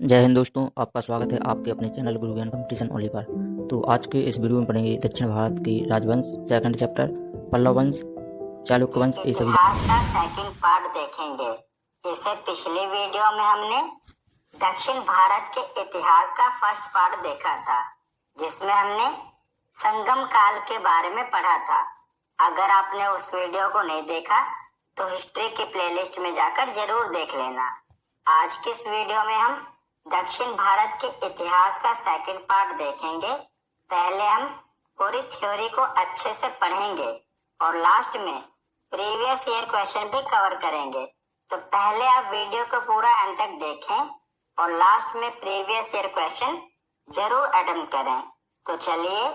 जय हिंद दोस्तों, आपका स्वागत है आपके अपने चैनल गुरु ज्ञान कंपटीशन ओनली पर। तो आज के इस वीडियो में पढ़ेंगे दक्षिण भारत की राजवंश, सेकंड चैप्टर पल्लव वंश, चालुक्य वंश, ये सभी इतिहास का सेकंड पार्ट देखेंगे। इससे पिछली वीडियो में हमने दक्षिण भारत के इतिहास का फर्स्ट पार्ट देखा था, जिसमें हमने संगम काल के बारे में पढ़ा था। अगर आपने उस वीडियो को नहीं देखा तो हिस्ट्री की प्लेलिस्ट में जाकर जरूर देख लेना। आज की इस वीडियो में हम दक्षिण भारत के इतिहास का सेकंड पार्ट देखेंगे। पहले हम पूरी थ्योरी को अच्छे से पढ़ेंगे और लास्ट में प्रीवियस ईयर क्वेश्चन भी कवर करेंगे। तो पहले आप वीडियो को पूरा अंत तक देखें और लास्ट में प्रीवियस ईयर क्वेश्चन जरूर अटेम्प्ट करें। तो चलिए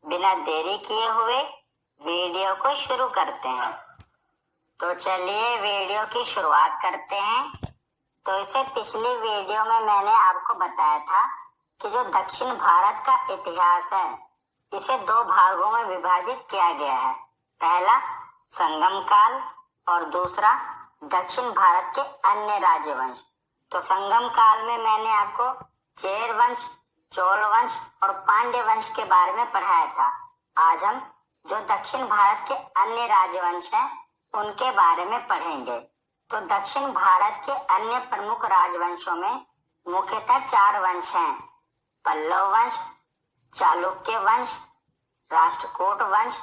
बिना देरी किए हुए वीडियो को शुरू करते हैं। तो चलिए वीडियो की शुरुआत करते हैं। तो इसे पिछली वीडियो में मैंने आपको बताया था कि जो दक्षिण भारत का इतिहास है, इसे दो भागों में विभाजित किया गया है। पहला संगम काल और दूसरा दक्षिण भारत के अन्य राजवंश। तो संगम काल में मैंने आपको चेर वंश, चोल वंश और पांड्य वंश के बारे में पढ़ाया था। आज हम जो दक्षिण भारत के अन्य राजवंश हैं, उनके बारे में पढ़ेंगे। तो दक्षिण भारत के अन्य प्रमुख राजवंशों में मुख्यतः चार वंश हैं: पल्लव वंश, चालुक्य वंश, राष्ट्रकूट वंश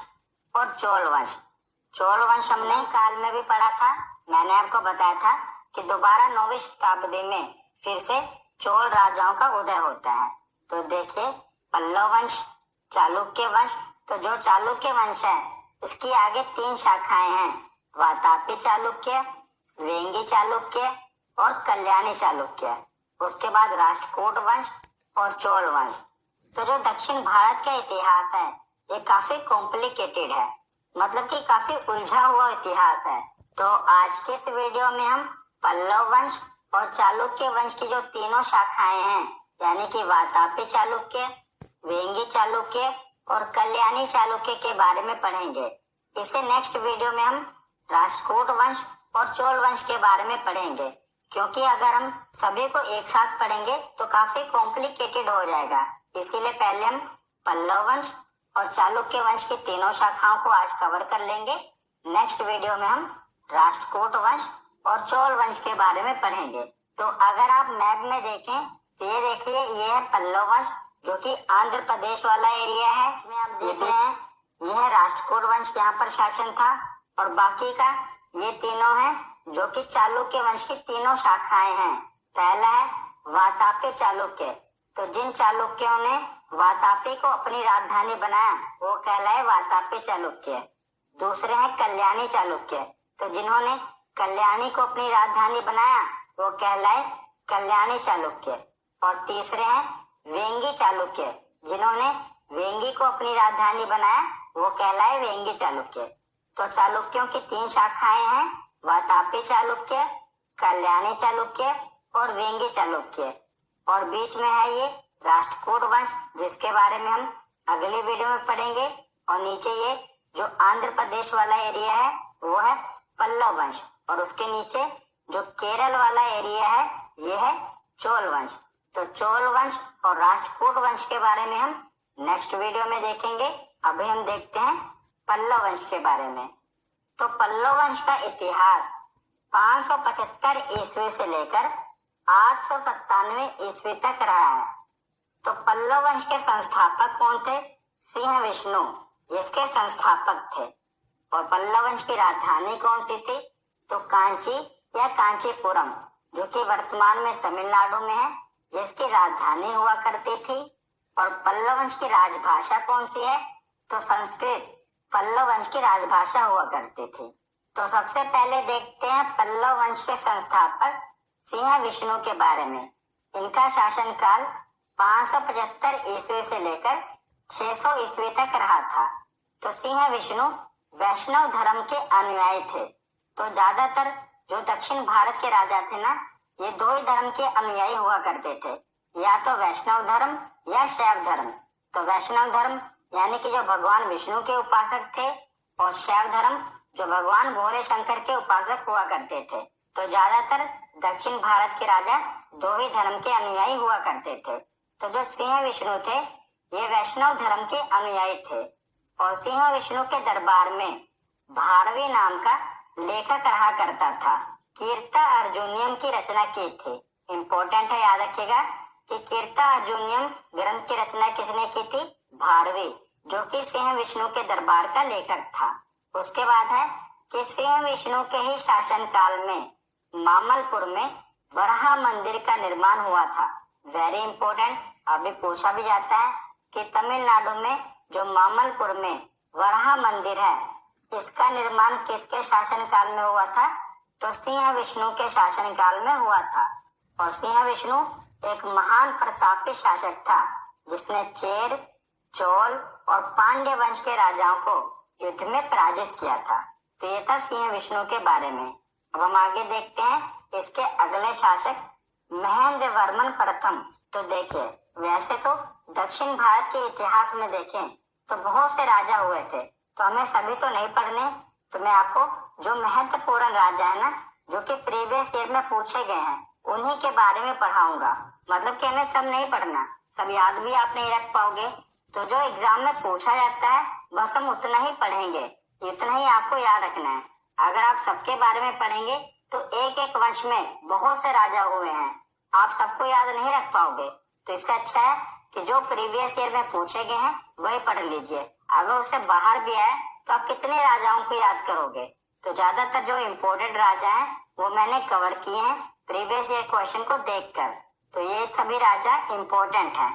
और चोल वंश। चोल वंश हमने काल में भी पढ़ा था। मैंने आपको बताया था कि दोबारा 9वीं शताब्दी में फिर से चोल राजाओं का उदय होता है। तो देखिए, पल्लव वंश, चालुक्य वंश। तो जो चालुक्य वंश है, इसकी आगे तीन शाखाएं हैं: वातापी चालुक्य, वेंगी चालुक्य और कल्याणी चालुक्य। उसके बाद राष्ट्रकूट वंश और चोल वंश। तो जो दक्षिण भारत का इतिहास है, ये काफी कॉम्प्लिकेटेड है, मतलब कि काफी उलझा हुआ इतिहास है। तो आज के इस वीडियो में हम पल्लव वंश और चालुक्य वंश की जो तीनों शाखाएं हैं, यानी कि वातापी चालुक्य, वेंगी चालुक्य और कल्याणी चालुक्य के बारे में पढ़ेंगे। इसे नेक्स्ट वीडियो में हम राष्ट्रकूट वंश और चोल वंश के बारे में पढ़ेंगे, क्योंकि अगर हम सभी को एक साथ पढ़ेंगे तो काफी कॉम्प्लिकेटेड हो जाएगा। इसीलिए पहले हम पल्लव वंश और चालुक्य वंश की तीनों शाखाओं को आज कवर कर लेंगे। नेक्स्ट वीडियो में हम राष्ट्रकूट वंश और चोल वंश के बारे में पढ़ेंगे। तो अगर आप मैप में देखें तो ये देखिए, ये है पल्लव वंश, जो कि आंध्र प्रदेश वाला एरिया है। इसमें आप देख रहे हैं, यह है राष्ट्रकूट वंश, यहाँ पर शासन था। और बाकी का ये तीनों हैं जो कि चालुक्य वंश की तीनों शाखाएं हैं। पहला है वातापी चालुक्य। तो जिन चालुक्यों ने वातापी को अपनी राजधानी बनाया, वो कहलाए वातापी चालुक्य। दूसरे हैं कल्याणी चालुक्य। तो जिन्होंने कल्याणी को अपनी राजधानी बनाया, वो कहलाए कल्याणी चालुक्य। और तीसरे हैं वेंगी चालुक्य। जिन्होंने वेंगी को अपनी राजधानी बनाया, वो कहलाए वेंगी चालुक्य। तो चालुक्यों की तीन शाखाएं हैं: वातापी चालुक्य, कल्याणी चालुक्य और वेंगी चालुक्य। और बीच में है ये राष्ट्रकूट वंश, जिसके बारे में हम अगली वीडियो में पढ़ेंगे। और नीचे ये जो आंध्र प्रदेश वाला एरिया है, वो है पल्लव वंश। और उसके नीचे जो केरल वाला एरिया है, ये है चोल वंश। तो चोल वंश और राष्ट्रकूट वंश के बारे में हम नेक्स्ट वीडियो में देखेंगे। अभी हम देखते हैं पल्लव वंश के बारे में। तो पल्लव वंश का इतिहास 575 ईस्वी से लेकर 897 ईस्वी तक रहा है। तो पल्लव वंश के संस्थापक कौन थे? सिंह विष्णु इसके संस्थापक थे। और पल्लव वंश की राजधानी कौन सी थी? तो कांची या कांचीपुरम, जो कि वर्तमान में तमिलनाडु में है, जिसकी राजधानी हुआ करती थी। और पल्लव वंश की राजभाषा कौन सी है? तो संस्कृत पल्लव वंश की राजभाषा हुआ करती थी। तो सबसे पहले देखते हैं पल्लव वंश के संस्थापक सिंह विष्णु के बारे में। इनका शासनकाल 575 ईस्वी से लेकर 600 ईस्वी तक रहा था। तो सिंह विष्णु वैष्णव धर्म के अनुयायी थे। तो ज्यादातर जो दक्षिण भारत के राजा थे ना, ये दो ही धर्म के अनुयायी हुआ करते थे, या तो वैष्णव धर्म या शैव धर्म। तो वैष्णव धर्म यानी कि जो भगवान विष्णु के उपासक थे, और शैव धर्म जो भगवान भोले शंकर के उपासक हुआ करते थे। तो ज्यादातर दक्षिण भारत के राजा दो ही धर्म के अनुयायी हुआ करते थे। तो जो सिंह विष्णु थे ये वैष्णव धर्म के अनुयायी थे और सिंह विष्णु के दरबार में भारवी नाम का लेखक रहा करता था। कीर्ता अर्जुनियम की रचना की थी। इम्पोर्टेंट है, याद रखिएगा कि कीर्ता अर्जुनियम ग्रंथ की रचना किसने की थी? भारवी, जो कि सिंह विष्णु के दरबार का लेखक था। उसके बाद है कि सिंह विष्णु के ही शासन काल में मामलपुर में वराह मंदिर का निर्माण हुआ था। वेरी इंपॉर्टेंट, अभी पूछा भी जाता है कि तमिलनाडु में जो मामलपुर में वराह मंदिर है इसका निर्माण किसके शासन काल में हुआ था? तो सिंह विष्णु के शासन काल में हुआ था। और सिंह विष्णु एक महान प्रतापी शासक था जिसने चेर, चोल और पांड्य वंश के राजाओं को युद्ध में पराजित किया था। तो ये था सिंह विष्णु के बारे में। अब हम आगे देखते हैं इसके अगले शासक महेंद्र वर्मन प्रथम। तो देखिए, वैसे तो दक्षिण भारत के इतिहास में देखें तो बहुत से राजा हुए थे, तो हमें सभी तो नहीं पढ़ने। तो मैं आपको जो महत्वपूर्ण राजा है ना, जो कि प्रीवियस ईयर में पूछे गए हैं, उन्हीं के बारे में पढ़ाऊंगा। मतलब कि हमें सब नहीं पढ़ना, सब याद भी आप नहीं रख पाओगे। तो जो एग्जाम में पूछा जाता है बस हम उतना ही पढ़ेंगे, इतना ही आपको याद रखना है। अगर आप सबके बारे में पढ़ेंगे तो एक एक वंश में बहुत से राजा हुए हैं, आप सबको याद नहीं रख पाओगे। तो इससे अच्छा है कि जो प्रीवियस ईयर में पूछे गए हैं वही पढ़ लीजिए। अगर उससे बाहर भी आए तो आप कितने राजाओं को याद करोगे? तो ज्यादातर जो इम्पोर्टेंट राजा हैं वो मैंने कवर किए हैं प्रीवियस ईयर क्वेश्चन को देखकर। तो ये सभी राजा इम्पोर्टेंट हैं।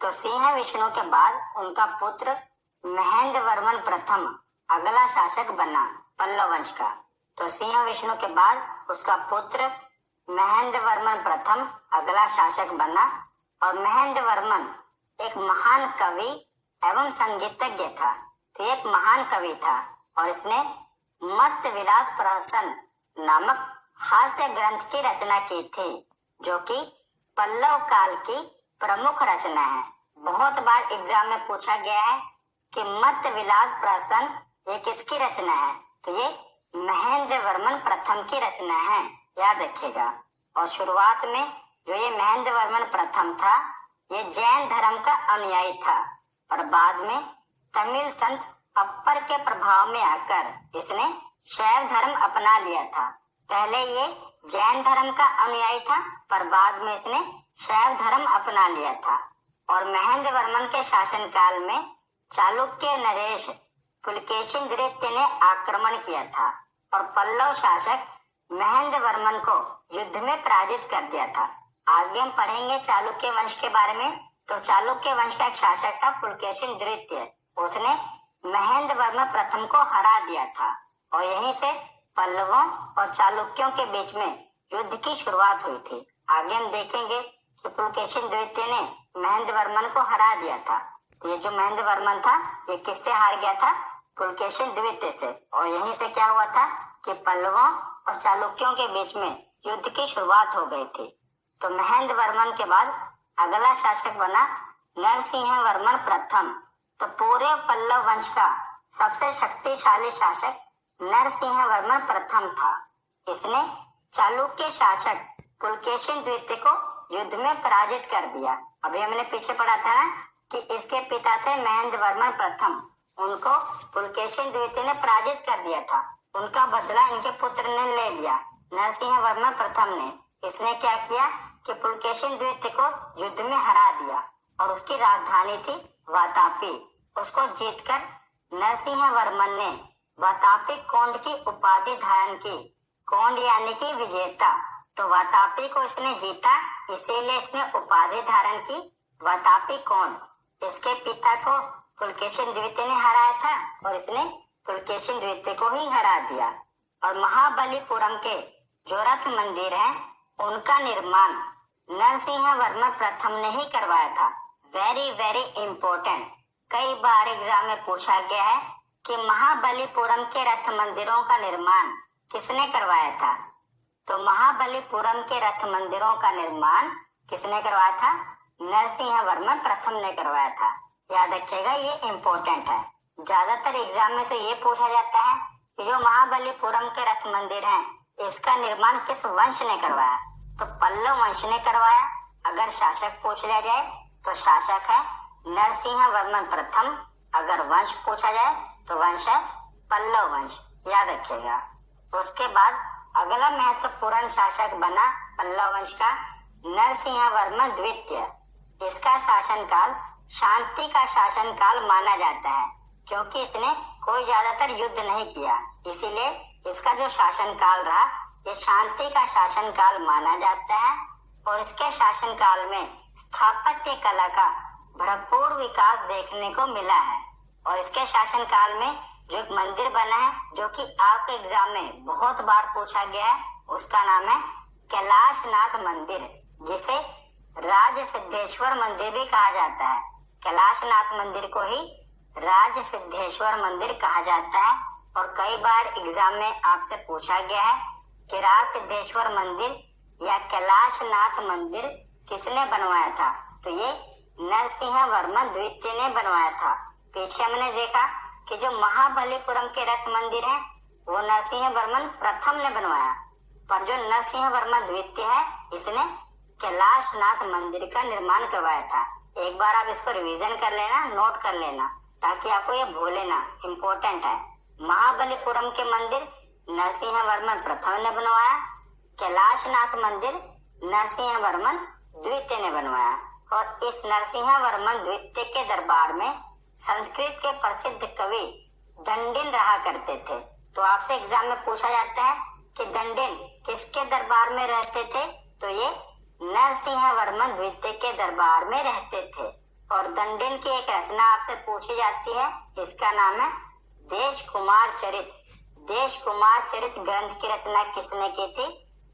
तो सिंह विष्णु के बाद उनका पुत्र महेंद्र वर्मन प्रथम अगला शासक बना पल्लव वंश का। तो सिंह विष्णु के बाद उसका पुत्र महेंद्र वर्मन प्रथम अगला शासक बना। और महेंद्र वर्मन एक महान कवि एवं संगीतज्ञ था। तो एक महान कवि था और इसने मत्त विलास प्रहसन नामक हास्य ग्रंथ की रचना की थी, जो कि पल्लव काल की प्रमुख रचना है। बहुत बार एग्जाम में पूछा गया है कि मत्त विलास प्रहसन ये किसकी रचना है? तो ये महेंद्र वर्मन प्रथम की रचना है, याद रखिएगा। और शुरुआत में जो ये महेंद्र वर्मन प्रथम था ये जैन धर्म का अनुयायी था और बाद में तमिल संत अप्पर के प्रभाव में आकर इसने शैव धर्म अपना लिया था। पहले ये जैन धर्म का अनुयायी था पर बाद में इसने शैव धर्म अपना लिया था। और महेंद्र वर्मन के शासन काल में चालुक्य नरेश पुलकेशिन द्वितीय ने आक्रमण किया था और पल्लव शासक महेंद्र वर्मन को युद्ध में पराजित कर दिया था। आगे हम पढ़ेंगे चालुक्य वंश के बारे में। तो चालुक्य वंश का एक शासक था पुलकेशिन द्वितीय, उसने महेंद्र वर्मन प्रथम को हरा दिया था और यहीं से पल्लवों और चालुक्यों के बीच में युद्ध की शुरुआत हुई थी। आगे हम देखेंगे कि पुलकेशिन द्वितीय ने महेंद्र वर्मन को हरा दिया था। तो ये जो महेंद्र वर्मन था ये किससे हार गया था? पुलकेशिन द्वितीय से। और यहीं से क्या हुआ था कि पल्लवों और चालुक्यों के बीच में युद्ध की शुरुआत हो गई थी। तो महेंद्र वर्मन के बाद अगला शासक बना नरसिंह वर्मन प्रथम। तो पूरे पल्लव वंश का सबसे शक्तिशाली शासक नरसिंह वर्मन प्रथम था। इसने चालुक्य शासक पुलकेशिन द्वितीय को युद्ध में पराजित कर दिया। अभी हमने पीछे पढ़ा था ना कि इसके पिता थे महेंद्र वर्मन प्रथम, उनको पुलकेशिन द्वितीय ने पराजित कर दिया था। उनका बदला इनके पुत्र ने ले लिया, नरसिंह वर्मन प्रथम ने। इसने क्या किया कि पुलकेशिन द्वितीय को युद्ध में हरा दिया और उसकी राजधानी थी वातापी। उसको जीतकर नरसिंह वर्मन ने वातापी कोंड की उपाधि धारण की। कोंड यानी कि विजेता। तो वातापी को इसने जीता, इसीलिए इसने उपाधि धारण की वातापी कोंड। इसके पिता को पुलकेशिन द्वितीय ने हराया था और इसने पुलकेशिन द्वितीय को ही हरा दिया। और महाबलीपुरम के जो रथ मंदिर है उनका निर्माण नरसिंह वर्मन प्रथम ने ही करवाया था। वेरी वेरी इंपॉर्टेंट, कई बार एग्जाम में पूछा गया है कि महाबलीपुरम के रथ मंदिरों का निर्माण किसने करवाया था? तो महाबलीपुरम के रथ मंदिरों का निर्माण किसने करवाया था? नरसिंह वर्मन प्रथम ने करवाया था। याद रखिएगा, ये इम्पोर्टेंट है। ज्यादातर एग्जाम में तो ये पूछा जाता है कि जो महाबलीपुरम के रथ मंदिर हैं इसका निर्माण किस वंश ने करवाया? तो पल्लव वंश ने करवाया। अगर शासक पूछ लिया जाए तो शासक है नरसिंह वर्मन प्रथम। अगर वंश पूछा जाए तो वंश है पल्लव वंश, याद रखिएगा। उसके बाद अगला महत्वपूर्ण शासक बना पल्लव वंश का नरसिंह वर्मन द्वितीय। इसका शासनकाल शांति का शासनकाल माना जाता है, क्योंकि इसने कोई ज्यादातर युद्ध नहीं किया, इसीलिए इसका जो शासनकाल रहा ये शांति का शासनकाल माना जाता है। और इसके शासनकाल में स्थापत्य कला का भरपूर विकास देखने को मिला है। और इसके शासनकाल में जो एक मंदिर बना है, जो कि आपके एग्जाम में बहुत बार पूछा गया है, उसका नाम है कैलाशनाथ मंदिर, जिसे राज सिद्धेश्वर मंदिर भी कहा जाता है। कैलाशनाथ मंदिर को ही राज सिद्धेश्वर मंदिर कहा जाता है। और कई बार एग्जाम में आपसे पूछा गया है कि राज सिद्धेश्वर मंदिर या कैलाशनाथ मंदिर किसने बनवाया था? तो ये नरसिंह वर्मन द्वितीय ने बनवाया था। पीछे हमने देखा कि जो महाबलीपुरम के रथ मंदिर है वो नरसिंह वर्मन प्रथम ने बनवाया, पर जो नरसिंह वर्मन द्वितीय है इसने कैलाशनाथ मंदिर का निर्माण करवाया था। एक बार आप इसको रिवीजन कर लेना, नोट कर लेना, ताकि आपको ये भूले ना, इम्पोर्टेंट है। महाबलीपुरम के मंदिर नरसिंह वर्मन प्रथम ने बनवाया, कैलाशनाथ मंदिर नरसिंह वर्मन द्वितीय ने बनवाया। और इस नरसिंह वर्मन द्वितीय के दरबार में संस्कृत के प्रसिद्ध कवि दंडिन रहा करते थे। तो आपसे एग्जाम में पूछा जाता है कि दंडिन किसके दरबार में रहते थे? तो ये नरसिंह वर्मन द्वितीय के दरबार में रहते थे। और दंडिन की एक रचना आपसे पूछी जाती है, इसका नाम है देश कुमार चरित। देश कुमार चरित ग्रंथ की रचना किसने की थी?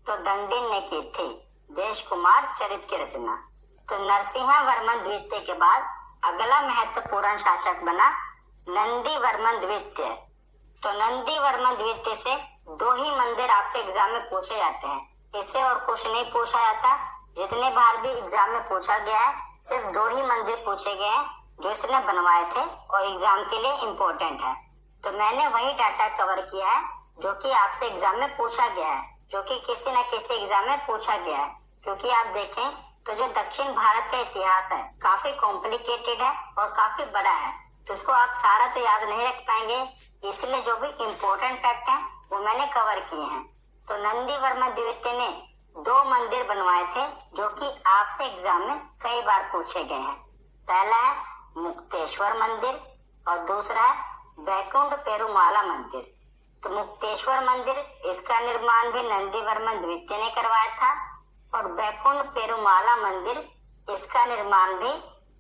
तो दंडिन ने की थी देश कुमार चरित की रचना। तो नरसिंह वर्मन द्वितीय के बाद अगला महत्वपूर्ण शासक बना नंदी वर्मन द्वितीय। तो नंदी वर्मन द्वितीय से दो ही मंदिर आपसे एग्जाम में पूछे जाते हैं, इससे और कुछ नहीं पूछा जाता। जितने बार भी एग्जाम में पूछा गया है सिर्फ दो ही मंदिर पूछे गए हैं जो इसने बनवाए थे और एग्जाम के लिए इम्पोर्टेंट है। तो मैंने वही डाटा कवर किया है जो कि आपसे एग्जाम में पूछा गया है, जो कि किसी न किसी एग्जाम में पूछा गया है। क्योंकि आप देखें तो जो दक्षिण भारत का इतिहास है काफी कॉम्प्लिकेटेड है और काफी बड़ा है, तो उसको आप सारा तो याद नहीं रख पाएंगे, इसलिए जो भी इम्पोर्टेंट फैक्ट है वो मैंने कवर किए हैं। तो नंदी वर्मन द्वितीय ने दो मंदिर बनवाए थे जो कि आपसे एग्जाम में कई बार पूछे गए हैं। पहला है मुक्तेश्वर मंदिर और दूसरा है बैकुंठ पेरुमाला मंदिर। तो मुक्तेश्वर मंदिर इसका निर्माण भी नंदी वर्मन द्वितीय ने करवाया था और बैकुंठ पेरुमाला मंदिर इसका निर्माण भी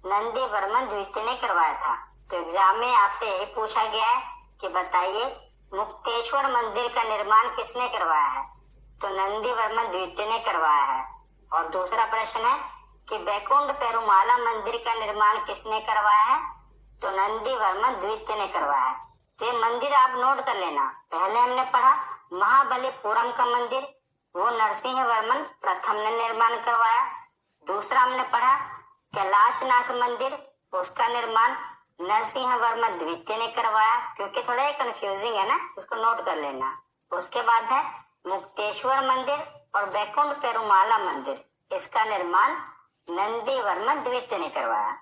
नंदी वर्मन द्वितीय ने करवाया था। तो एग्जाम में आपसे यही पूछा गया है कि बताइए मुक्तेश्वर मंदिर का निर्माण किसने करवाया है? तो नंदी वर्मन द्वितीय ने करवाया है। और दूसरा प्रश्न है कि बैकुंठ पेरुमाला मंदिर का निर्माण किसने करवाया है? तो नंदी वर्मन द्वितीय ने करवाया है। तो ये मंदिर आप नोट कर लेना। पहले हमने पढ़ा महाबलीपुरम का मंदिर, वो नरसिंह वर्मन प्रथम ने निर्माण करवाया। दूसरा हमने पढ़ा कैलाशनाथ मंदिर, उसका निर्माण नरसिंह वर्मन द्वितीय ने करवाया। क्योंकि थोड़ा कंफ्यूजिंग है ना, उसको नोट कर लेना। उसके बाद है मुक्तेश्वर मंदिर और बैकुंठ पेरुमाला मंदिर, इसका निर्माण नंदी वर्मन द्वितीय ने करवाया।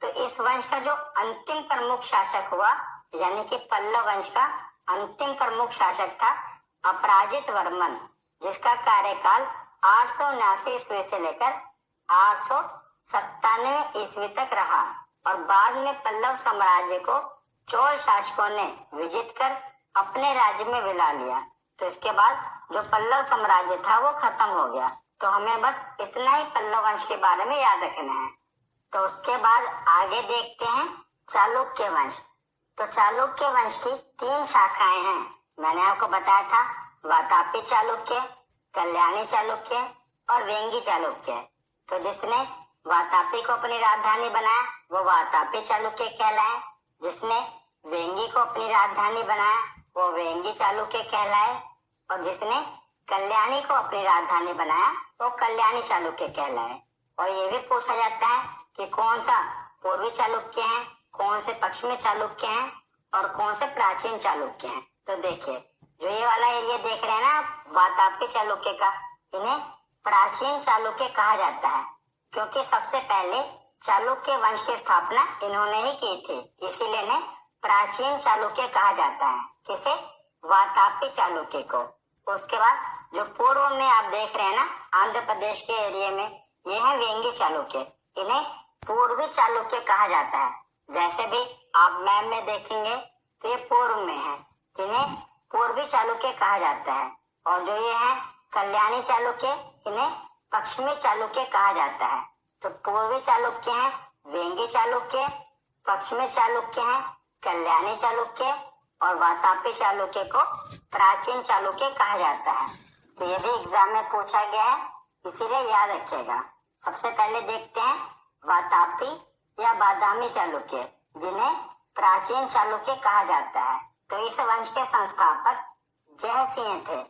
तो इस वंश का जो अंतिम प्रमुख शासक हुआ, यानी कि पल्लव वंश का अंतिम प्रमुख शासक था अपराजित वर्मन, जिसका कार्यकाल 879 ईस्वी से लेकर 897 ईस्वी तक रहा। और बाद में पल्लव साम्राज्य को चोल शासकों ने विजित कर अपने राज्य में विला लिया। तो इसके बाद जो पल्लव साम्राज्य था वो खत्म हो गया। तो हमें बस इतना ही पल्लव वंश के बारे में याद रखना है। तो उसके बाद आगे देखते हैं चालुक्य वंश। तो चालुक्य वंश की 3 शाखाएं हैं। मैंने आपको बताया था वातापी चालुक्य, कल्याणी चालुक्य और वेंगी चालुक्य। तो जिसने वातापी को अपनी राजधानी बनाया वो वातापी चालुक्य कहलाए, जिसने वेंगी को अपनी राजधानी बनाया वो वेंगी चालुक्य कहलाए, और जिसने कल्याणी को अपनी राजधानी बनाया वो कल्याणी चालुक्य कहलाए। और ये भी पूछा जाता है कि कौन सा पूर्वी चालुक्य है, कौन से पश्चिमी चालुक्य हैं और कौन से प्राचीन चालुक्य हैं। तो देखिए जो ये वाला एरिया देख रहे हैं ना वातापी चालुक्य का, इन्हें प्राचीन चालुक्य कहा जाता है, क्योंकि सबसे पहले चालुक्य वंश की स्थापना इन्होंने ही की थी, इसीलिए इन्हें प्राचीन चालुक्य कहा जाता है। किसे? वातापी चालुक्य को। उसके बाद जो पूर्व में आप देख रहे हैं ना आंध्र प्रदेश के एरिया में, ये है वेंगी चालुक्य, इन्हें पूर्वी चालुक्य कहा जाता है। वैसे भी आप मैप में देखेंगे तो ये पूर्व में है, इन्हें पूर्वी चालुक्य कहा जाता है। और जो ये है कल्याणी चालुक्य, इन्हें पश्चिमी चालुक्य कहा जाता है। तो पूर्वी चालुक्य है वेंगी चालुक्य, पश्चिमी चालुक्य है कल्याणी चालुक्य, और वातापी चालुक्य को प्राचीन चालुक्य कहा जाता है। तो ये भी एग्जाम में पूछा गया है, इसीलिए याद रखिएगा। सबसे पहले देखते हैं वातापी या बादामी चालुक्य, जिन्हें प्राचीन चालुक्य कहा जाता है। तो इस वंश के संस्थापक जयसिंह थे,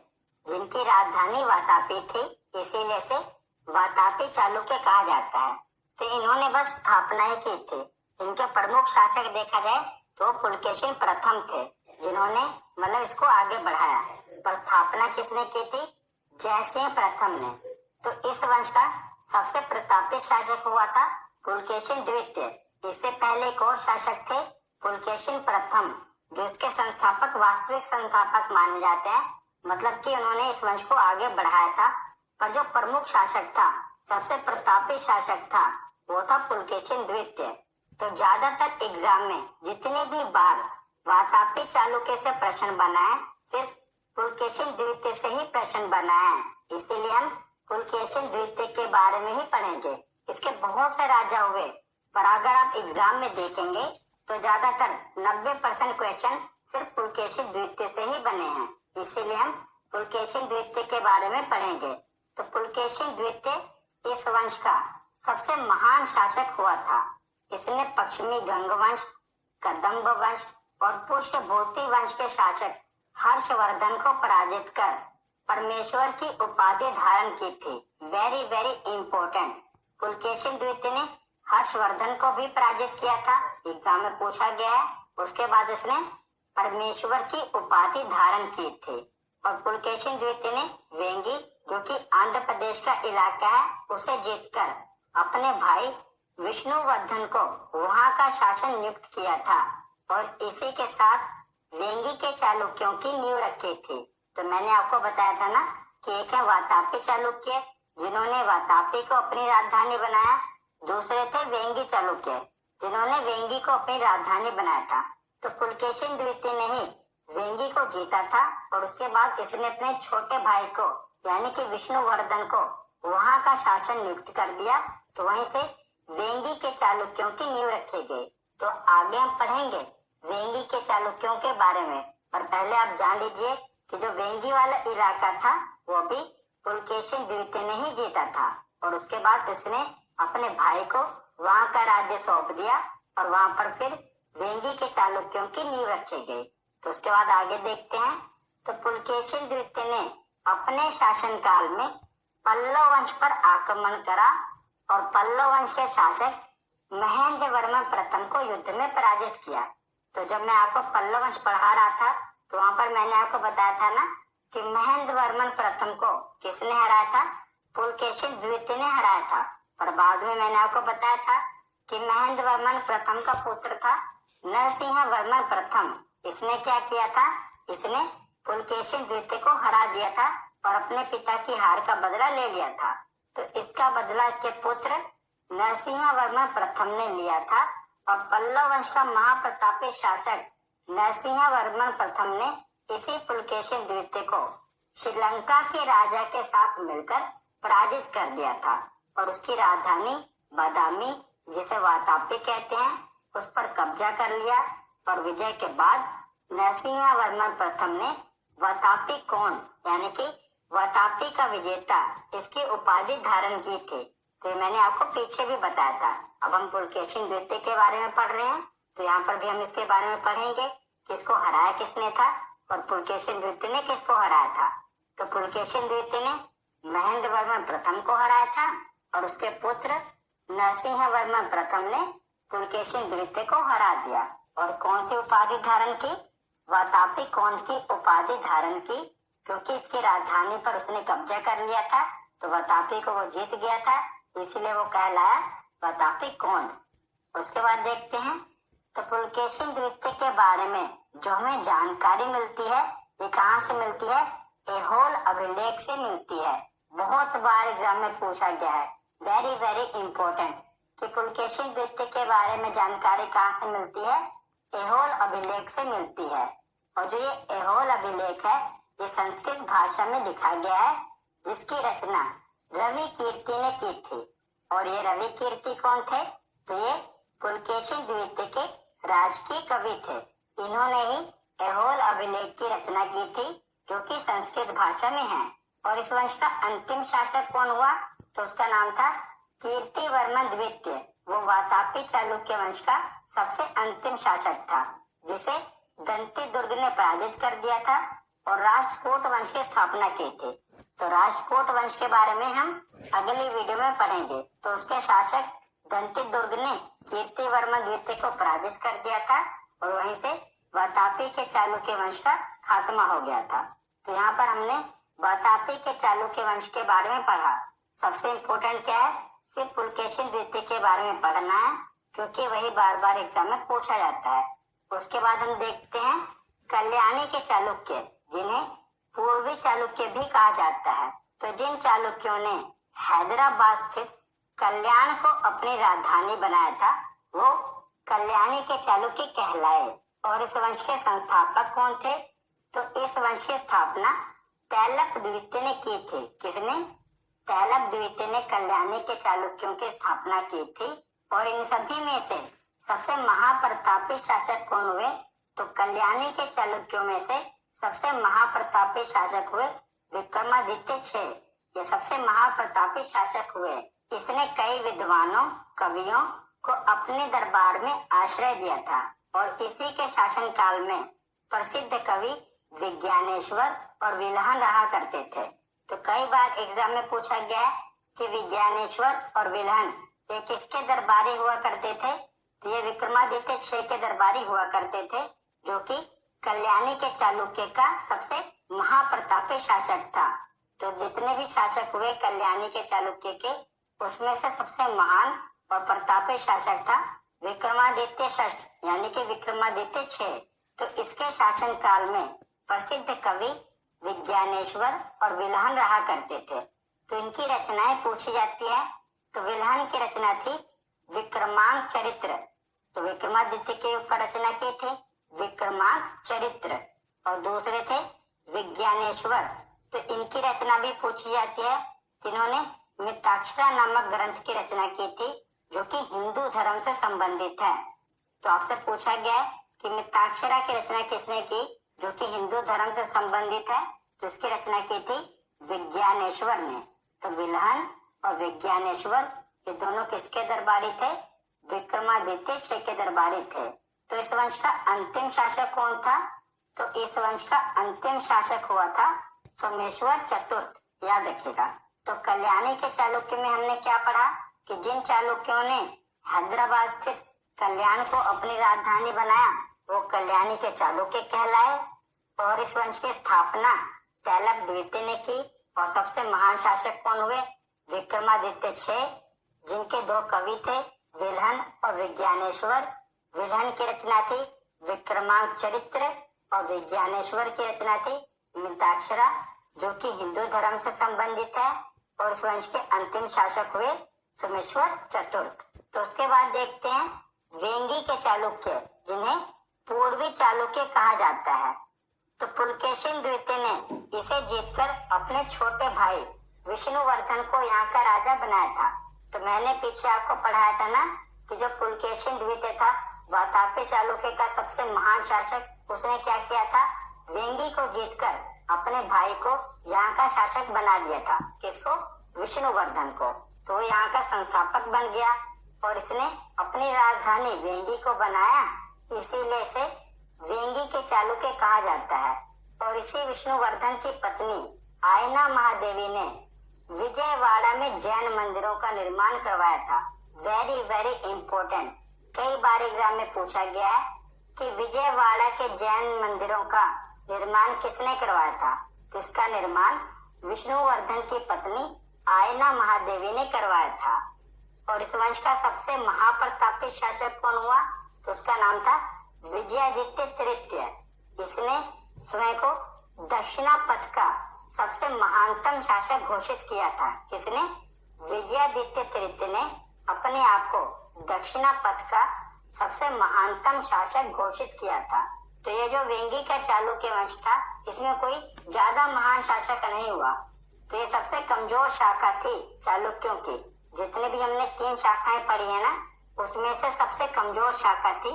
जिनकी राजधानी वातापी थी, इसीलिए इसे वातापी चालुक्य कहा जाता है। तो इन्होंने बस स्थापना ही की थी। इनके प्रमुख शासक देखा जाए तो पुलकेशिन प्रथम थे, जिन्होंने मतलब इसको आगे बढ़ाया, पर स्थापना किसने की थी? जयसिंह प्रथम ने। तो इस वंश का सबसे प्रतापी शासक हुआ था पुलकेशिन द्वितीय। इससे पहले एक और शासक थे पुलकेशिन प्रथम, जो इसके संस्थापक वास्तविक संस्थापक माने जाते हैं, मतलब कि उन्होंने इस वंश को आगे बढ़ाया था। पर जो प्रमुख शासक था, सबसे प्रतापी शासक था, वो था पुलकेशिन द्वितीय। तो ज्यादातर एग्जाम में जितने भी बार वातापी चालुक्य से प्रश्न बना है, सिर्फ पुलकेशिन द्वितीय से ही प्रश्न बना है, इसीलिए हम पुलकेशिन द्वितीय के बारे में ही पढ़ेंगे। इसके बहुत से राजा हुए, पर अगर आप एग्जाम में देखेंगे तो ज्यादातर 90% क्वेश्चन सिर्फ पुलकेशिन द्वितीय से ही बने हैं, इसीलिए हम पुलकेशिन द्वितीय के बारे में पढ़ेंगे। तो पुलकेशिन द्वितीय इस वंश का सबसे महान शासक हुआ था। इसने पश्चिमी गंग वंश, कदम्ब वंश और पुष्यभूति वंश के शासक हर्षवर्धन को पराजित कर परमेश्वर की उपाधि धारण की थी। Very very important. पुलकेशिन द्वितीय ने हर्षवर्धन को भी पराजित किया था, एग्जाम में पूछा गया है। उसके बाद इसने परमेश्वर की उपाधि धारण की थी। और पुलकेशिन द्वितीय ने वेंगी, जो कि आंध्र प्रदेश का इलाका है, उसे जीतकर अपने भाई विष्णुवर्धन को वहां का शासन नियुक्त किया था, और इसी के साथ वेंगी के चालुक्यों की नींव रखी थी। तो मैंने आपको बताया था ना कि एक है वातापी चालुक्य, जिन्होंने वातापी को अपनी राजधानी बनाया। दूसरे थे वेंगी चालुक्य, जिन्होंने वेंगी को अपनी राजधानी बनाया था। तो पुलकेशिन द्वितीय ने ही वेंगी को जीता था, और उसके बाद इसने अपने छोटे भाई को यानी कि विष्णुवर्धन को वहां का शासन नियुक्त कर दिया। तो वहीं से वेंगी के चालुक्यों की नींव रखी गई। तो आगे हम पढ़ेंगे वेंगी के चालुक्यों के बारे में, पर पहले आप जान लीजिए कि जो वेंगी वाला इलाका था वो भी पुलकेशिन द्वितीय ने ही जीता था, और उसके बाद इसने अपने भाई को वहां का राज्य सौंप दिया, और वहां पर फिर वेंगी के चालुक्यों की नींव रखी गई। तो उसके बाद आगे देखते हैं। तो पुलकेशिन द्वितीय ने अपने शासनकाल में पल्लव वंश पर आक्रमण करा, और पल्लव वंश के शासक महेंद्र वर्मन प्रथम को युद्ध में पराजित किया। तो जब मैं आपको पल्लव वंश पढ़ा रहा था तो वहां पर मैंने आपको बताया था ना कि महेंद्र वर्मन प्रथम को किसने हराया था? पुलकेशिन द्वितीय ने हराया था। पर बाद में मैंने आपको बताया था कि महेंद्र वर्मन प्रथम का पुत्र था नरसिंह वर्मन प्रथम। इसने क्या किया था? इसने पुलकेशिन द्वितीय को हरा दिया था और अपने पिता की हार का बदला ले लिया था। तो इसका बदला इसके पुत्र नरसिंह वर्मन प्रथम ने लिया था, और पल्लव वंश का महाप्रतापी शासक नरसिंह वर्मन प्रथम ने इसी पुलकेशिन द्वितीय को श्रीलंका के राजा के साथ मिलकर पराजित कर दिया था, और उसकी राजधानी बादामी, जिसे वातापी कहते हैं, उस पर कब्जा कर लिया। और विजय के बाद नरसिंह वर्मन प्रथम ने वातापी कौन यानी कि वातापी का विजेता इसकी उपाधि धारण की थी। तो मैंने आपको पीछे भी बताया था। अब हम पुलकेशिन द्वितीय के बारे में पढ़ रहे हैं, तो यहाँ पर भी हम इसके बारे में पढ़ेंगे कि इसको हराया किसने था और पुलकेशिन द्वितीय ने किसको हराया था। तो पुलकेशिन द्वितीय ने महेंद्र वर्मन प्रथम को हराया था, और उसके पुत्र नरसिंह वर्मन प्रथम ने पुलकेशिन द्वितीय को हरा दिया। और कौन सी उपाधि धारण की? वातापी कौन की उपाधि धारण की, क्योंकि इसकी राजधानी पर उसने कब्जा कर लिया था, तो वातापी को वो जीत गया था, इसलिए वो कहलाया वातापी कौन। उसके बाद देखते हैं तो पुलकेशिन द्वितीय के बारे में जो हमें जानकारी मिलती है ये कहाँ से मिलती है, ऐहोल अभिलेख से मिलती है। बहुत बार एग्जाम में पूछा गया है, वेरी वेरी इंपॉर्टेंट, कि पुलकेशिन द्वितीय के बारे में जानकारी कहाँ से मिलती है, ऐहोल अभिलेख से मिलती है। और जो ये ऐहोल अभिलेख है ये संस्कृत भाषा में लिखा गया है, जिसकी रचना रवि कीर्ति ने की थी। और ये रवि कीर्ति कौन थे, तो ये पुलकेशिन द्वितीय के राजकीय कवि थे। इन्होंने ही ऐहोल अभिलेख की रचना की थी, जो कि संस्कृत भाषा में है। और इस वंश का अंतिम शासक कौन हुआ, तो उसका नाम था कीर्तिवर्मन द्वितीय। वो वातापी चालुक्य वंश का सबसे अंतिम शासक था, जिसे दंती दुर्ग ने पराजित कर दिया था और राष्ट्रकूट वंश की स्थापना की थी। तो राष्ट्रकूट वंश के बारे में हम अगली वीडियो में पढ़ेंगे। तो उसके शासक दंती दुर्ग ने कीर्तिवर्मन द्वितीय को पराजित कर दिया था और वहीं से वातापी के चालुक्य वंश का खात्मा हो गया था। तो यहाँ पर हमने वातापी के चालुक्य वंश के बारे में पढ़ा। सबसे इम्पोर्टेंट क्या है, सिर्फ पुलकेशिन द्वितीय के बारे में पढ़ना है, क्योंकि वही बार बार एग्जाम में पूछा जाता है। उसके बाद हम देखते हैं कल्याणी के चालुक्य, जिन्हें पूर्वी चालुक्य भी कहा जाता है। तो जिन चालुक्यों ने हैदराबाद स्थित कल्याण को अपनी राजधानी बनाया था, वो कल्याणी के चालुक्य कहलाए। और इस वंश के संस्थापक कौन थे, तो इस वंश की स्थापना तैलप द्वितीय ने की थी। किसने, तैलप द्वितीय ने कल्याणी के चालुक्यों की स्थापना की थी। और इन सभी में से सबसे महाप्रतापी शासक कौन हुए, तो कल्याणी के चालुक्यों में से सबसे महाप्रतापी शासक हुए विक्रमादित्य 6। ये सबसे महाप्रतापी शासक हुए। इसने कई विद्वानों कवियों को अपने दरबार में आश्रय दिया था और इसी के शासन काल में प्रसिद्ध कवि विज्ञानेश्वर और विल्हन रहा करते थे। तो कई बार एग्जाम में पूछा गया है कि विज्ञानेश्वर और विल्हन ये किसके दरबारी हुआ करते थे, तो ये विक्रमादित्य 6 के दरबारी हुआ करते थे, जो कि कल्याणी के चालुक्य का सबसे महाप्रतापी शासक था। तो जितने भी शासक हुए कल्याणी के चालुक्य के, उसमें से सबसे महान और प्रतापी शासक था विक्रमादित्य षष्ठ, यानी कि विक्रमादित्य 6। तो इसके शासन काल में प्रसिद्ध कवि विज्ञानेश्वर और विल्हन रहा करते थे। तो इनकी रचनाएं पूछी जाती है। तो विल्हन की रचना थी विक्रमांक चरित्र। तो विक्रमादित्य के ऊपर रचना की थी विक्रमांक चरित्र। और दूसरे थे विज्ञानेश्वर, तो इनकी रचना भी पूछी जाती है। इन्होंने मिताक्षरा नामक ग्रंथ की रचना की थी, जो कि हिंदू धर्म से संबंधित है। तो आपसे पूछा गया है कि मिताक्षरा की रचना किसने की, जो कि हिंदू धर्म से संबंधित है, तो इसकी रचना की थी विज्ञानेश्वर ने। तो विल्हन और विज्ञानेश्वर ये दोनों किसके दरबारी थे, विक्रमादित्य 6 के दरबारी थे। तो इस वंश का अंतिम शासक कौन था, तो इस वंश का अंतिम शासक हुआ था सोमेश्वर चतुर्थ, याद रखिएगा। तो कल्याणी के चालुक्य में हमने क्या पढ़ा कि जिन चालुक्यों ने हैदराबाद स्थित कल्याण को अपनी राजधानी बनाया वो कल्याणी के चालुक्य कहलाए। और इस वंश की स्थापना तैलप द्वितीय ने की। और सबसे महान शासक कौन हुए, विक्रमादित्य 6, जिनके 2 कवि थे विल्हन और विज्ञानेश्वर। विल्हन की रचना थी विक्रमांक चरित्र और विज्ञानेश्वर की रचना थी मिताक्षरा, जो कि हिंदू धर्म से संबंधित है। और इस वंश के अंतिम शासक हुए सोमेश्वर चतुर्थ। तो उसके बाद देखते हैं वेंगी के चालुक्य, जिन्हें पूर्वी चालुक्य कहा जाता है। तो पुलकेशिन द्वितीय ने इसे जीतकर अपने छोटे भाई विष्णुवर्धन को यहाँ का राजा बनाया था। तो मैंने पीछे आपको पढ़ाया था ना कि जो पुलकेशिन द्वितीय था वातापी चालुक्य का सबसे महान शासक, उसने क्या किया था, वेंगी को जीतकर अपने भाई को यहाँ का शासक बना दिया था। किसको, विष्णुवर्धन को। तो यहाँ का संस्थापक बन गया और इसने अपनी राजधानी वेंगी को बनाया, इसीलिए इसे वेंगी के चालुक्य कहा जाता है। और इसी विष्णुवर्धन की पत्नी आयना महादेवी ने विजयवाड़ा में जैन मंदिरों का निर्माण करवाया था। वेरी वेरी इंपॉर्टेंट, कई बार एग्जाम में पूछा गया है कि विजयवाड़ा के जैन मंदिरों का निर्माण किसने करवाया था? तो इसका निर्माण विष्णुवर्धन की पत्नी आयना महादेवी ने करवाया था। और इस वंश का सबसे महाप्रतापी शासक कौन हुआ? तो उसका नाम था विजयादित्य तृतीय। इसने स्वयं को दक्षिणापथ का सबसे महानतम शासक घोषित किया था। किसने? विजयादित्य तृतीय ने अपने आप को दक्षिणापथ का सबसे महानतम शासक घोषित किया था। तो ये जो वेंगी का चालुक्य वंश था, इसमें कोई ज्यादा महान शासक नहीं हुआ। तो ये सबसे कमजोर शाखा थी चालुक्यों की। जितने भी हमने 3 शाखाएं पढ़ी है ना, उसमें से सबसे कमजोर शाखा थी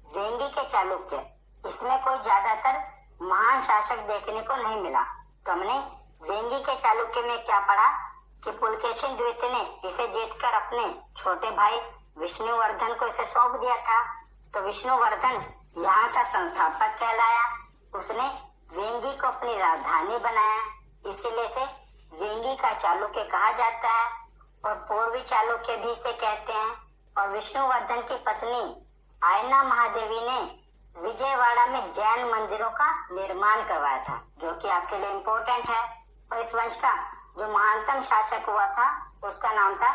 वेंगी के चालुक्य। इसमें कोई ज्यादातर महान शासक देखने को नहीं मिला। तो हमने वेंगी के चालुक्य में क्या पढ़ा कि पुलकेशिन द्वितीय ने इसे जीतकर अपने छोटे भाई विष्णुवर्धन को इसे सौंप दिया था। तो विष्णुवर्धन यहाँ का संस्थापक कहलाया। उसने वेंगी को अपनी राजधानी बनाया, इसीलिए इसे वेंगी का चालुक्य कहा जाता है। और पूर्वी चालुक्य भी इसे कहते हैं। और विष्णुवर्धन की पत्नी आयना महादेवी ने विजयवाड़ा में जैन मंदिरों का निर्माण करवाया था, जो कि आपके लिए इम्पोर्टेंट है। और इस वंश का जो महानतम शासक हुआ था, उसका नाम था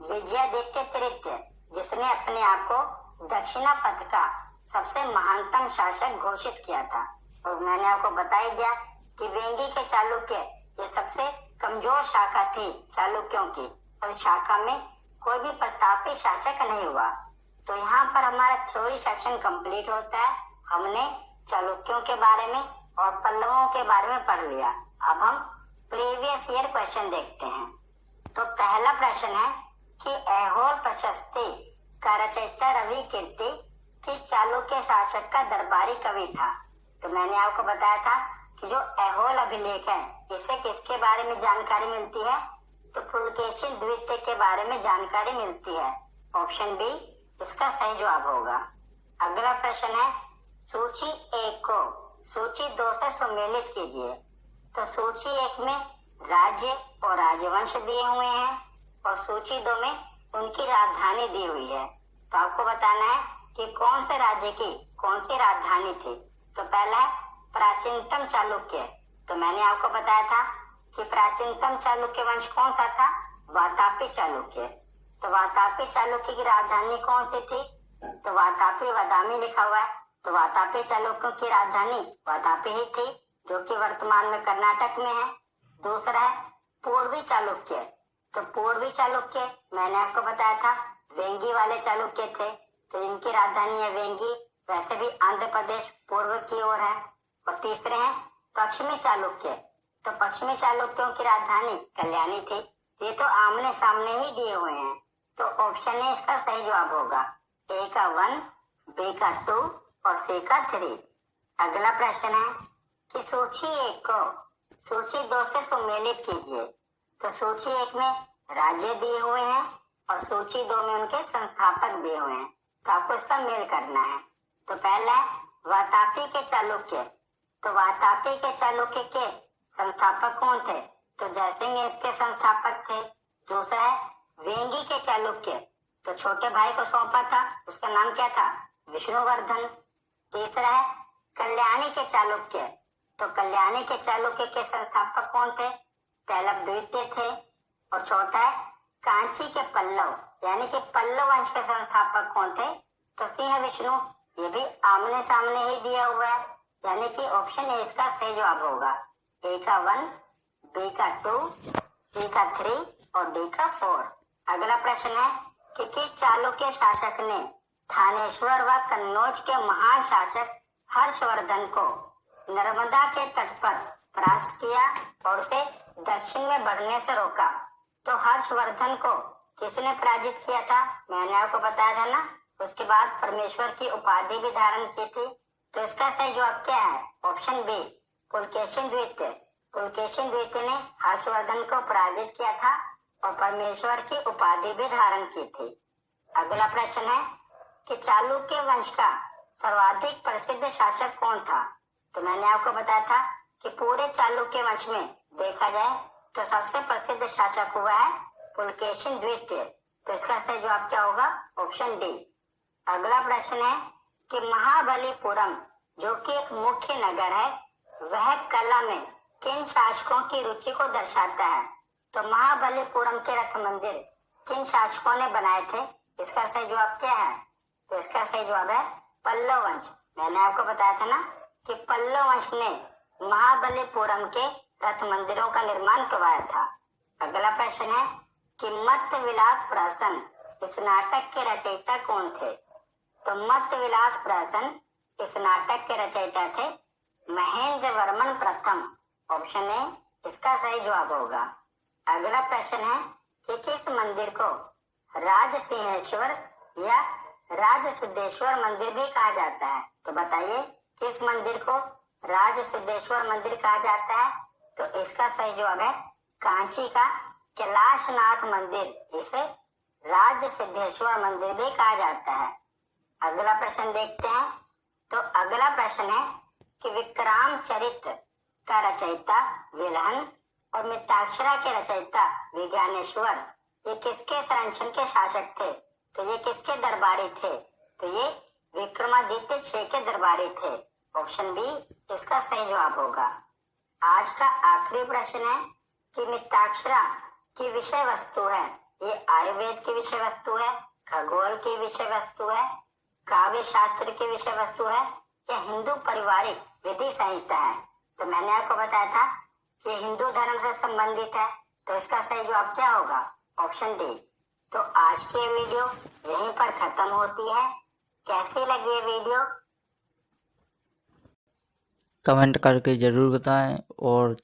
विजयादित्य तृतीय, जिसने अपने आप को दक्षिणापथ का सबसे महानतम शासक घोषित किया था। और मैंने आपको बता ही दिया कि वेंगी के चालुक्य ये सबसे कमजोर शाखा थी चालुक्यों की, और इस शाखा में कोई भी प्रतापी शासक नहीं हुआ। तो यहाँ पर हमारा थ्योरी सेक्शन कंप्लीट होता है। हमने चालुक्यों के बारे में और पल्लवों के बारे में पढ़ लिया। अब हम प्रीवियस ईयर क्वेश्चन देखते हैं। तो पहला प्रश्न है कि ऐहोल प्रशस्ति का रचयिता रवि कीर्ति किस चालुक्य शासक का दरबारी कवि था? तो मैंने आपको बताया था कि जो ऐहोल अभिलेख है, इससे किसके बारे में जानकारी मिलती है? तो पुलकेशिन द्वितीय के बारे में जानकारी मिलती है। ऑप्शन बी इसका सही जवाब होगा। अगला प्रश्न है सूची 1 को सूची 2 से सम्मिलित कीजिए। तो सूची 1 में राज्य और राजवंश दिए हुए हैं और सूची 2 में उनकी राजधानी दी हुई है। तो आपको बताना है कि कौन से राज्य की कौन सी राजधानी थी। तो पहला है प्राचीनतम चालुक्य। तो मैंने आपको बताया था कि प्राचीनतम चालुक्य वंश कौन सा था? वातापी चालुक्य। तो वातापी चालुक्य की राजधानी कौन सी थी? तो वातापी बादामी लिखा हुआ है। तो वातापी चालुक्यों की राजधानी वातापी ही थी, जो कि वर्तमान में कर्नाटक में है। दूसरा है पूर्वी चालुक्य। तो पूर्वी चालुक्य मैंने आपको बताया था वेंगी वाले चालुक्य थे, तो इनकी राजधानी है वेंगी। वैसे भी आंध्र प्रदेश पूर्व की ओर है। और तीसरे हैं पश्चिमी चालुक्य। तो पश्चिमी चालुक्यों की राजधानी कल्याणी थी। ये तो आमने सामने ही दिए हुए हैं। तो ऑप्शन ए इसका सही जवाब होगा। ए का 1, बी का 2 और सी का 3। अगला प्रश्न है कि सूची 1 को सूची 2 से सम्मिलित कीजिए। तो सूची 1 में राज्य दिए हुए हैं और सूची 2 में उनके संस्थापक दिए हुए हैं। तो आपको इसका मेल करना है। तो पहला है वातापी के चालुक्य। तो वातापी के चालुक्य के संस्थापक कौन थे? तो जयसिंह इसके संस्थापक थे। दूसरा है वेंगी के चालुक्य। तो छोटे भाई को सौंपा था, उसका नाम क्या था? विष्णुवर्धन। तीसरा है कल्याणी के चालुक्य। तो कल्याणी के चालुक्य के संस्थापक कौन थे? तैलप द्वितीय थे। और चौथा है कांची के पल्लव, यानी कि पल्लव वंश के संस्थापक कौन थे? तो सिंह विष्णु। ये भी आमने सामने ही दिया हुआ है, यानी कि ऑप्शन ए इसका सही जवाब होगा। ए का 1, बी का 2, सी का 3 और डी का 4। अगला प्रश्न है कि किस चालुक्य शासक ने थानेश्वर व कन्नौज के महान शासक हर्षवर्धन को नर्मदा के तट पर परास्त किया और उसे दक्षिण में बढ़ने से रोका? तो हर्षवर्धन को किसने पराजित किया था? मैंने आपको बताया था ना। उसके बाद परमेश्वर की उपाधि भी धारण की थी। तो इसका सही जवाब क्या है? ऑप्शन बी पुलकेशिन द्वितीय। पुलकेशिन द्वितीय ने हर्षवर्धन को पराजित किया था और परमेश्वर की उपाधि भी धारण की थी। अगला प्रश्न है कि चालुक्य वंश का सर्वाधिक प्रसिद्ध शासक कौन था? तो मैंने आपको बताया था कि पूरे चालुक्य वंश में देखा जाए तो सबसे प्रसिद्ध शासक हुआ है पुलकेशिन द्वितीय। तो इसका सही जवाब क्या होगा? Option D. अगला प्रश्न है कि महाबलीपुरम जो कि एक मुख्य नगर है वह कला में किन शासकों की रुचि को दर्शाता है। तो महाबलीपुरम के रथ मंदिर किन शासकों ने बनाए थे, इसका सही जवाब क्या है? तो इसका सही जवाब है पल्लव वंश। मैंने आपको बताया था ना कि पल्लव वंश ने महाबलीपुरम के रथ मंदिरों का निर्माण करवाया था। अगला प्रश्न है कि मत्त विलास प्रहसन इस नाटक के रचयिता कौन थे? तो मत्त विलास प्रहसन इस नाटक के रचयिता थे महेंद्र वर्मन प्रथम। ऑप्शन ए इसका सही जवाब होगा। अगला प्रश्न है कि किस मंदिर को राजसिंहेश्वर या राजसिद्धेश्वर मंदिर भी कहा जाता है? तो बताइए किस मंदिर को राजसिद्धेश्वर मंदिर कहा जाता है? तो इसका सही जवाब है कांची का कैलाशनाथ मंदिर, इसे राजसिद्धेश्वर मंदिर भी कहा जाता है। अगला प्रश्न देखते हैं। तो अगला प्रश्न है कि विक्राम चरित्र का रचयिता विल्हन और मिताक्षरा के रचयिता विज्ञानेश्वर ये किसके संरक्षण के शासक थे? तो ये किसके दरबारी थे? तो ये विक्रमादित्य छह के दरबारी थे। ऑप्शन बी इसका सही जवाब होगा। आज का आखिरी प्रश्न है कि मिताक्षरा की विषय वस्तु है, ये आयुर्वेद की विषय वस्तु है, खगोल की विषय वस्तु है, काव्य शास्त्र की विषय वस्तु है या हिंदू पारिवारिक विधि संहिता है? तो मैंने आपको बताया था कि हिंदू धर्म से संबंधित है, तो इसका सही जवाब क्या होगा? Option D. तो आज की वीडियो यहीं पर खत्म होती है। कैसी लगी ये वीडियो? कमेंट करके ज़रूर बताएं और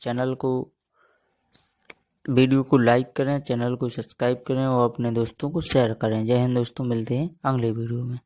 वीडियो को लाइक करें, चैनल को सब्सक्राइब करें और अपने दोस्तों को शेयर करें। जय हिंद दोस्तों, मिलते हैं अगले वीडियो में।